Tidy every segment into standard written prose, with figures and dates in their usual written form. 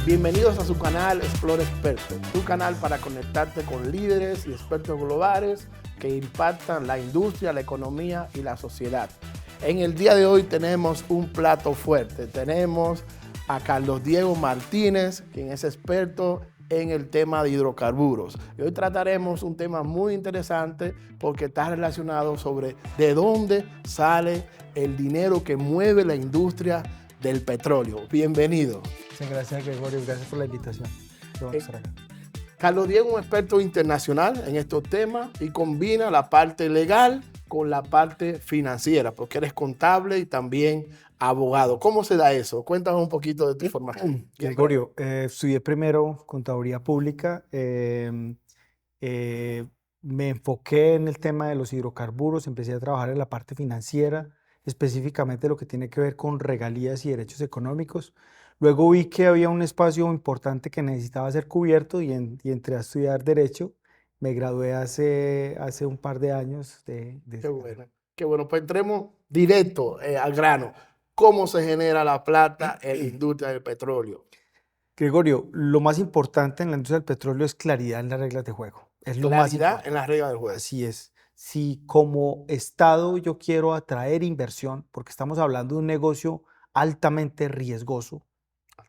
Bienvenidos a su canal Explora Experto, tu canal para conectarte con líderes y expertos globales que impactan la industria, la economía y la sociedad. En el día de hoy tenemos un plato fuerte. Tenemos a Carlos Diego Martínez, quien es experto en el tema de hidrocarburos. Y hoy trataremos un tema muy interesante porque está relacionado sobre de dónde sale el dinero que mueve la industria del petróleo. Bienvenido. Muchas gracias, Gregorio. Gracias por la invitación. Carlos Diego es un experto internacional en estos temas y combina la parte legal con la parte financiera, porque eres contable y también abogado. ¿Cómo se da eso? Cuéntame un poquito de tu formación. Gregorio, estudié primero contaduría pública. Me enfoqué en el tema de los hidrocarburos, empecé a trabajar en la parte financiera, específicamente lo que tiene que ver con regalías y derechos económicos. Luego vi que había un espacio importante que necesitaba ser cubierto y entré a estudiar Derecho. Me gradué hace un par de años Qué bueno, qué bueno. Pues entremos directo al grano. ¿Cómo se genera la plata en la industria del petróleo? Gregorio, lo más importante en la industria del petróleo es claridad en las reglas de juego. Es lo más Claridad importante. en las reglas del juego. Así es. Si como Estado yo quiero atraer inversión, porque estamos hablando de un negocio altamente riesgoso,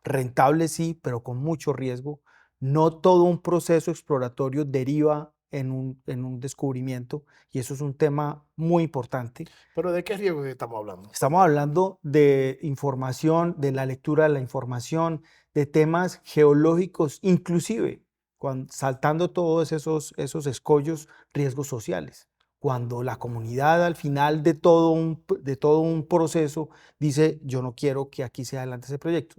rentable sí, pero con mucho riesgo, no todo un proceso exploratorio deriva en un descubrimiento, y eso es un tema muy importante. ¿Pero de qué riesgo estamos hablando? Estamos hablando de información, de la lectura de la información, de temas geológicos, inclusive saltando todos esos escollos, riesgos sociales. Cuando la comunidad al final de todo un proceso dice, yo no quiero que aquí se adelante ese proyecto.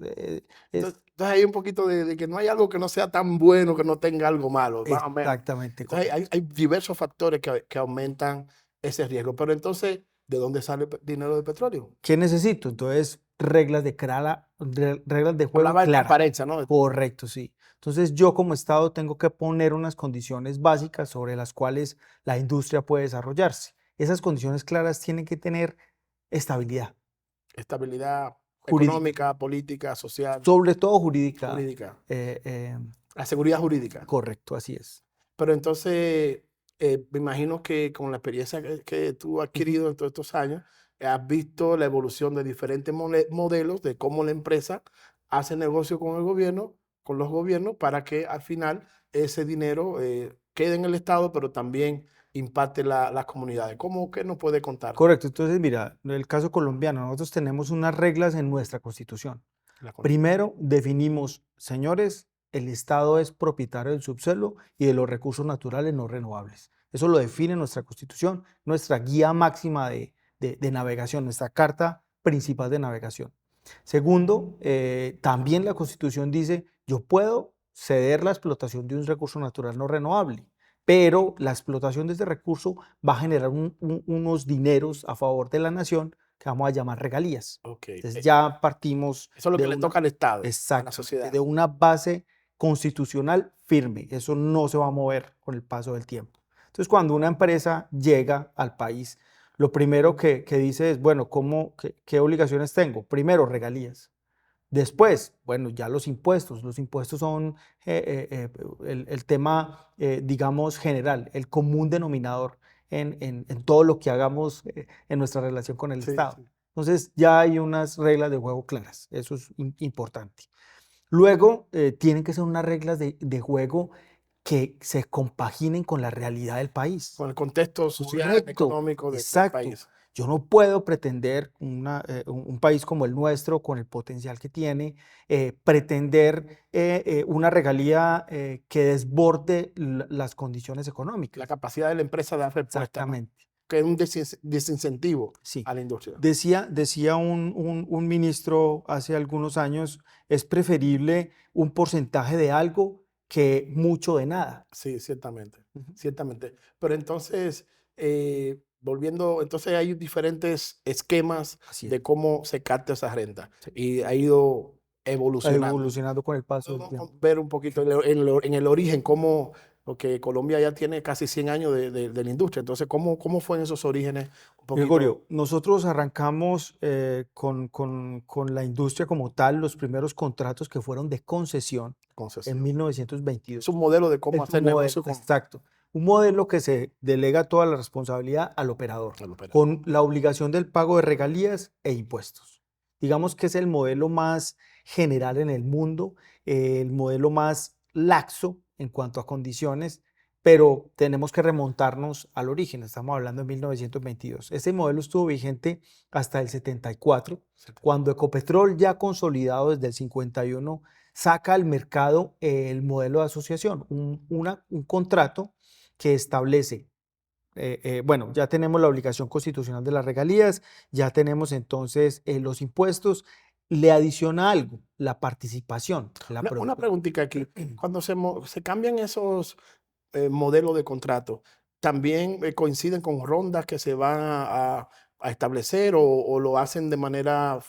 Entonces hay un poquito de que no hay algo que no sea tan bueno que no tenga algo malo, más o menos. Exactamente. Entonces hay diversos factores que aumentan ese riesgo. Pero entonces, ¿de dónde sale el dinero del petróleo? ¿Qué necesito? Entonces, reglas de juego Hablaba de claras. transparencia, ¿no? Correcto, sí. Entonces, yo como Estado tengo que poner unas condiciones básicas sobre las cuales la industria puede desarrollarse. Esas condiciones claras tienen que tener estabilidad Estabilidad jurídica, económica, política, social, sobre todo jurídica. jurídica. eh, eh, La seguridad jurídica. Correcto, así es. Pero entonces, me imagino que con la experiencia que tú has adquirido en todos estos años, has visto la evolución de diferentes modelos de cómo la empresa hace negocio con el gobierno, con los gobiernos, para que al final ese dinero quede en el Estado, pero también impacte las comunidades. ¿Cómo que nos puede contar? Correcto. Entonces, mira, en el caso colombiano, nosotros tenemos unas reglas en nuestra Constitución. La con- Primero, definimos, señores, el Estado es propietario del subsuelo y de los recursos naturales no renovables. Eso lo define nuestra Constitución, nuestra guía máxima de navegación, nuestra carta principal de navegación. Segundo, también la Constitución dice, yo puedo ceder la explotación de un recurso natural no renovable, pero la explotación de ese recurso va a generar unos dineros a favor de la nación que vamos a llamar regalías. Ok. Entonces ya partimos Eso es lo que de le una, toca al Estado, a la exactamente, sociedad. de una base constitucional firme. Eso no se va a mover con el paso del tiempo. Entonces, cuando una empresa llega al país, lo primero que dice es, bueno, ¿qué obligaciones tengo? Primero, regalías. Después, bueno, ya los impuestos. Los impuestos son el tema, digamos, general, el común denominador en todo lo que hagamos en nuestra relación con el Sí, Estado. sí. Entonces, ya hay unas reglas de juego claras. Eso es importante. Luego, tienen que ser unas reglas de juego que se compaginen con la realidad del país. Con el contexto social, Correcto, económico del exacto. país. Yo no puedo pretender un país como el nuestro, con el potencial que tiene, pretender una regalía que desborde las condiciones La económicas. capacidad de la empresa de dar respuesta, ¿no? Exactamente, Que es un desincentivo sí. a la industria. Decía un ministro hace algunos años, es preferible un porcentaje de algo que mucho de nada. Sí, ciertamente, Ujú. ciertamente. Pero entonces, volviendo, entonces hay diferentes esquemas Así es. de cómo se capta esa renta Sí. y ha ido evolucionando. Evolucionando con el paso del Vamos tiempo. a ver un poquito en el origen, cómo porque Colombia ya tiene casi 100 años de la industria. Entonces, ¿cómo fueron esos orígenes? Un poquito. Gregorio, nosotros arrancamos con la industria como tal, los primeros contratos que fueron de concesión en 1922. Es un modelo de cómo hacer negocio con... Exacto. Un modelo que se delega toda la responsabilidad al operador, con la obligación del pago de regalías e impuestos. Digamos que es el modelo más general en el mundo, el modelo más laxo en cuanto a condiciones, pero tenemos que remontarnos al origen. Estamos hablando de 1922. Ese modelo estuvo vigente hasta el 74, cuando Ecopetrol, ya consolidado desde el 51, saca al mercado el modelo de asociación, un contrato que establece, bueno, ya tenemos la obligación constitucional de las regalías, ya tenemos entonces los impuestos, le adiciona algo, la participación. Una preguntita aquí, cuando se cambian esos modelos de contrato, ¿también coinciden con rondas que se van a establecer o lo hacen de manera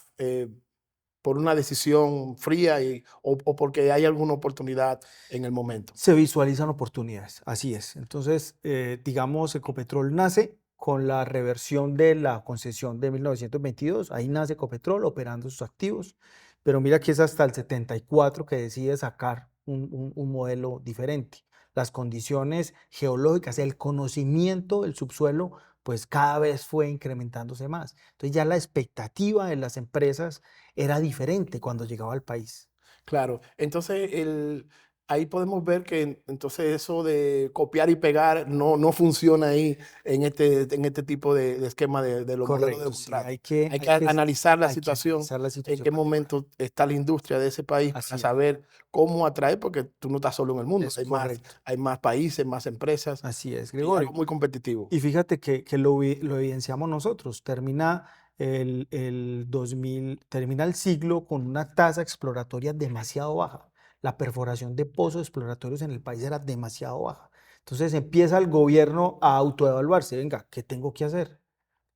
por una decisión fría o porque hay alguna oportunidad en el momento? Se visualizan oportunidades, así es. Entonces, digamos, Ecopetrol nace con la reversión de la concesión de 1922. Ahí nace Ecopetrol operando sus activos, pero mira que es hasta el 74 que decide sacar un modelo diferente. Las condiciones geológicas, el conocimiento del subsuelo, pues cada vez fue incrementándose más. Entonces ya la expectativa de las empresas era diferente cuando llegaba al país. Claro, entonces ahí podemos ver que entonces eso de copiar y pegar no funciona ahí en este tipo de esquema de los modelos de Correcto, sí, contrato. hay que Analizar la hay que situación, analizar la en situación qué para llegar. momento está la industria de ese país Así para es, saber cómo atraer, porque tú no estás solo en el mundo, es correcto, hay más países, más empresas, así es, y algo Gregorio. muy competitivo. Y fíjate que lo evidenciamos nosotros. Termina el 2000, termina el siglo con una tasa exploratoria demasiado baja. La perforación de pozos exploratorios en el país era demasiado baja. Entonces empieza el gobierno a autoevaluarse. Venga, ¿qué tengo que hacer?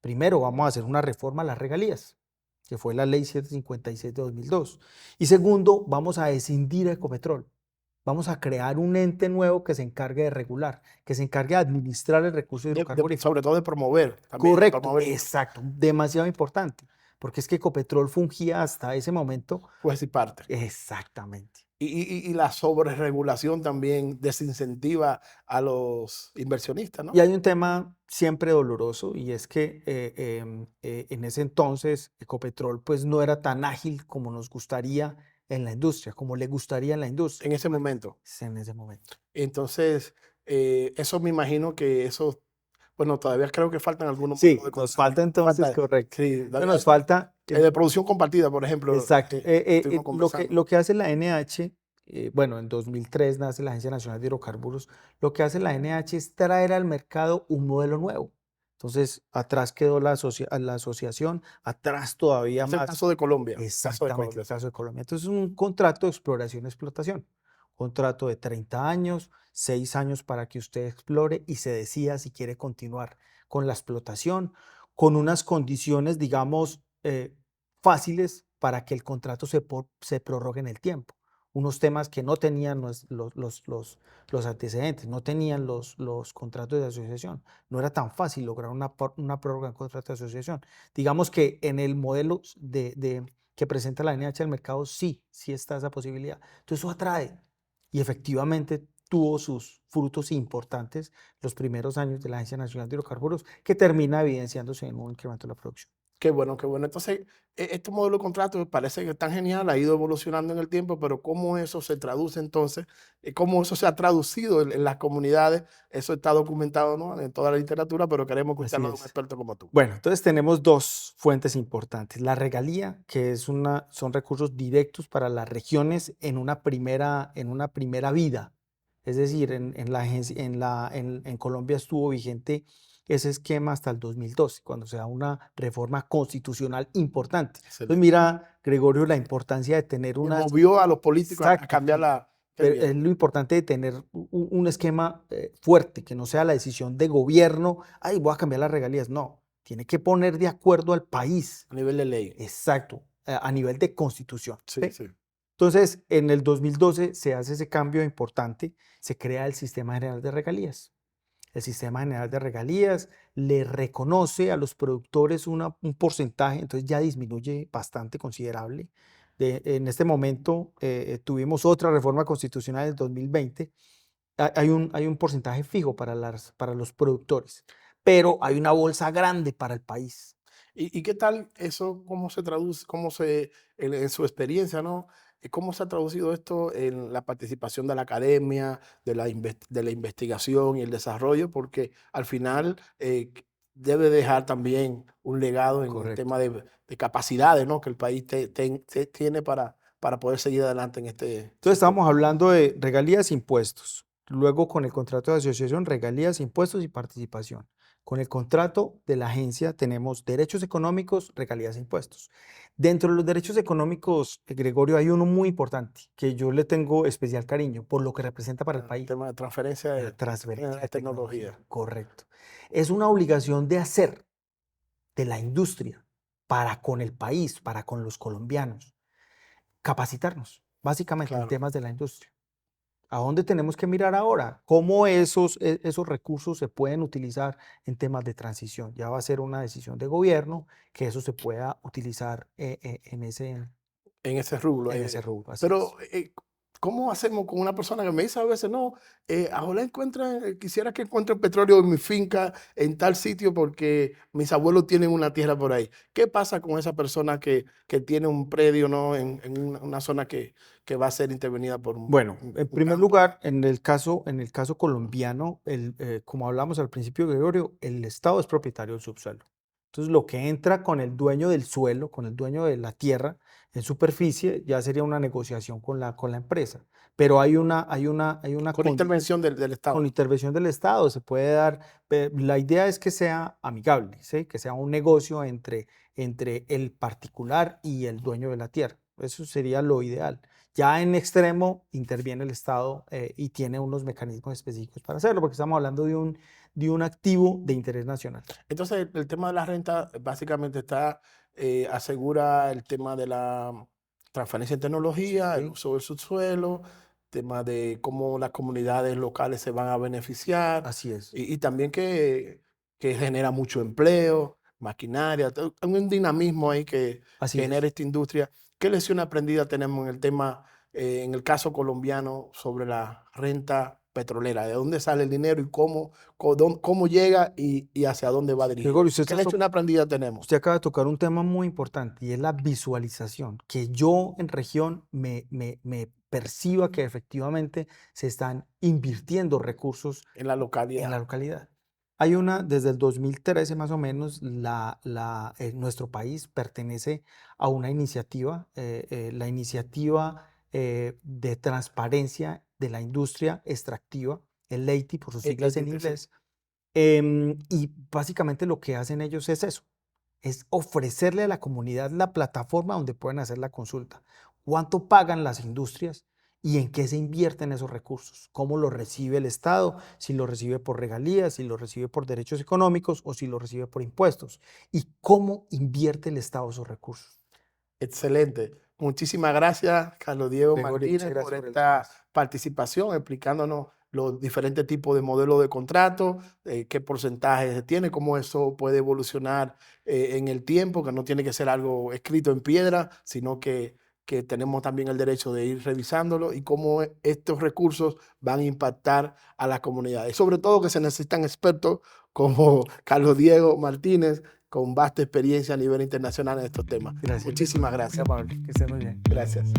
Primero, vamos a hacer una reforma a las regalías, que fue la ley 756 de 2002. Y segundo, vamos a escindir Ecopetrol. Vamos a crear un ente nuevo que se encargue de regular, que se encargue de administrar el recurso hidrocarburífero. Sobre todo de promover. También, Correcto, exacto, demasiado importante, porque es que Ecopetrol fungía hasta ese momento. Pues y parte. Exactamente. Y la sobreregulación también desincentiva a los inversionistas, ¿no? Y hay un tema siempre doloroso y es que en ese entonces Ecopetrol pues no era tan ágil como nos gustaría en la industria, como le gustaría en la industria. En ese momento. En ese momento. Entonces, eso me imagino que eso, bueno, todavía creo que faltan algunos Sí, modelos de nos contrato. falta entonces, Falta, correcto. sí, Nos falta de producción compartida, por ejemplo. exacto. Estuvimos conversando. Lo que hace la NH, bueno, en 2003 nace la Agencia Nacional de Hidrocarburos, lo que hace la NH es traer al mercado un modelo nuevo. Entonces, atrás quedó la asociación, atrás todavía Es el más. caso de Colombia. Exactamente, el caso de Colombia. Entonces, es un contrato de exploración y explotación. Contrato de 30 años, 6 años para que usted explore y se decida si quiere continuar con la explotación, con unas condiciones, digamos, fáciles para que el contrato se prorrogue en el tiempo. Unos temas que no tenían los antecedentes, no tenían los contratos de asociación. No era tan fácil lograr una prórroga en contrato de asociación. Digamos que en el modelo que presenta la NH al mercado, sí está esa posibilidad. Entonces eso atrae y efectivamente tuvo sus frutos importantes los primeros años de la Agencia Nacional de Hidrocarburos, que termina evidenciándose en un incremento de la producción. Qué bueno, qué bueno. Entonces, este modelo de contrato parece que es tan genial, ha ido evolucionando en el tiempo, pero cómo eso se traduce entonces, cómo eso se ha traducido en las comunidades, eso está documentado, ¿no?, en toda la literatura, pero queremos escucharlo de un experto como tú. Bueno, entonces tenemos dos fuentes importantes. La regalía, que son recursos directos para las regiones en una primera vida. Es decir, en Colombia estuvo vigente ese esquema hasta el 2012, cuando se da una reforma constitucional importante. Excelente. Entonces mira, Gregorio, la importancia de tener una... Movió a los políticos a Exacto. cambiar la... Pero es lo importante de tener un esquema fuerte, que no sea la decisión de gobierno, ay, voy a cambiar las regalías. No, tiene que poner de acuerdo al país. A nivel de ley. Exacto, a nivel de constitución. Sí, sí. Entonces, en el 2012 se hace ese cambio importante, se crea el Sistema General de Regalías. El Sistema General de Regalías le reconoce a los productores un porcentaje, entonces ya disminuye bastante considerable. En este momento tuvimos otra reforma constitucional en el 2020. Hay un porcentaje fijo para los productores, pero hay una bolsa grande para el país. ¿Y qué tal eso? ¿Cómo se traduce? En su experiencia, ¿no? ¿Cómo se ha traducido esto en la participación de la academia, de la investigación y el desarrollo? Porque al final debe dejar también un legado en el Correcto. tema de capacidades, ¿no? Que el país tiene para poder seguir adelante en este Entonces sector. estábamos hablando de regalías e impuestos. Luego con el contrato de asociación, regalías, impuestos y participación. Con el contrato de la agencia tenemos derechos económicos, regalías e impuestos. Dentro de los derechos económicos, Gregorio, hay uno muy importante que yo le tengo especial cariño por lo que representa para el El país. tema de transferencia La en transferencia la de tecnología. tecnología. Correcto. Es una obligación de hacer de la industria para con el país, para con los colombianos, capacitarnos, básicamente en Claro. temas de la industria. ¿A dónde tenemos que mirar ahora? ¿Cómo esos recursos se pueden utilizar en temas de transición? Ya va a ser una decisión de gobierno que eso se pueda utilizar En ese rubro. en ese rubro. Así es. Pero, ¿cómo hacemos con una persona que me dice a veces, no, ahora quisiera que encuentre petróleo en mi finca, en tal sitio, porque mis abuelos tienen una tierra por ahí? ¿Qué pasa con esa persona que tiene un predio, ¿no? En una zona que va a ser intervenida por Bueno, en un primer campo? lugar, en el caso colombiano, como hablamos al principio, Gregorio, el Estado es propietario del subsuelo. Entonces, lo que entra con el dueño del suelo, con el dueño de la tierra en superficie, ya sería una negociación con la empresa. Pero hay una Con intervención del con Estado. intervención del Estado, se puede dar, la idea es que sea amigable, ¿sí? Que sea un negocio entre el particular y el dueño de la tierra. Eso sería lo ideal. Ya en extremo interviene el Estado y tiene unos mecanismos específicos para hacerlo, porque estamos hablando de un activo de interés nacional. Entonces, el tema de la renta básicamente asegura el tema de la transferencia de tecnología, el Sí, uso del subsuelo, tema de cómo las comunidades locales se van a beneficiar así es, y también que genera mucho empleo, maquinaria, hay un dinamismo ahí que así genera es. esta industria. ¿Qué lección aprendida tenemos en el tema, en el caso colombiano, sobre la renta petrolera? ¿De dónde sale el dinero y cómo llega y hacia dónde va dirigido? Gregorio, ¿Qué lección aprendida tenemos? usted acaba de tocar un tema muy importante y es la visualización, que yo en región me perciba que efectivamente se están invirtiendo recursos En la en localidad. la localidad. Desde el 2013 más o menos, nuestro país pertenece a una iniciativa, la iniciativa de transparencia de la industria extractiva, el LEITI por sus siglas en Sí. inglés, y básicamente lo que hacen ellos es eso, es ofrecerle a la comunidad la plataforma donde pueden hacer la consulta. ¿Cuánto pagan las industrias y en qué se invierten esos recursos? ¿Cómo lo recibe el Estado? Si lo recibe por regalías, si lo recibe por derechos económicos o si lo recibe por impuestos. ¿Y cómo invierte el Estado esos recursos? Excelente. Muchísimas gracias, Carlos Diego Gregorio, muchas Martínez, por gracias por el esta espacio. participación, explicándonos los diferentes tipos de modelos de contrato, qué porcentaje se tiene, cómo eso puede evolucionar en el tiempo, que no tiene que ser algo escrito en piedra, sino que tenemos también el derecho de ir revisándolo y cómo estos recursos van a impactar a las comunidades. Sobre todo que se necesitan expertos como Carlos Diego Martínez, con vasta experiencia a nivel internacional en estos temas. Gracias. Muchísimas Muy gracias. amable, que estén muy bien. Gracias.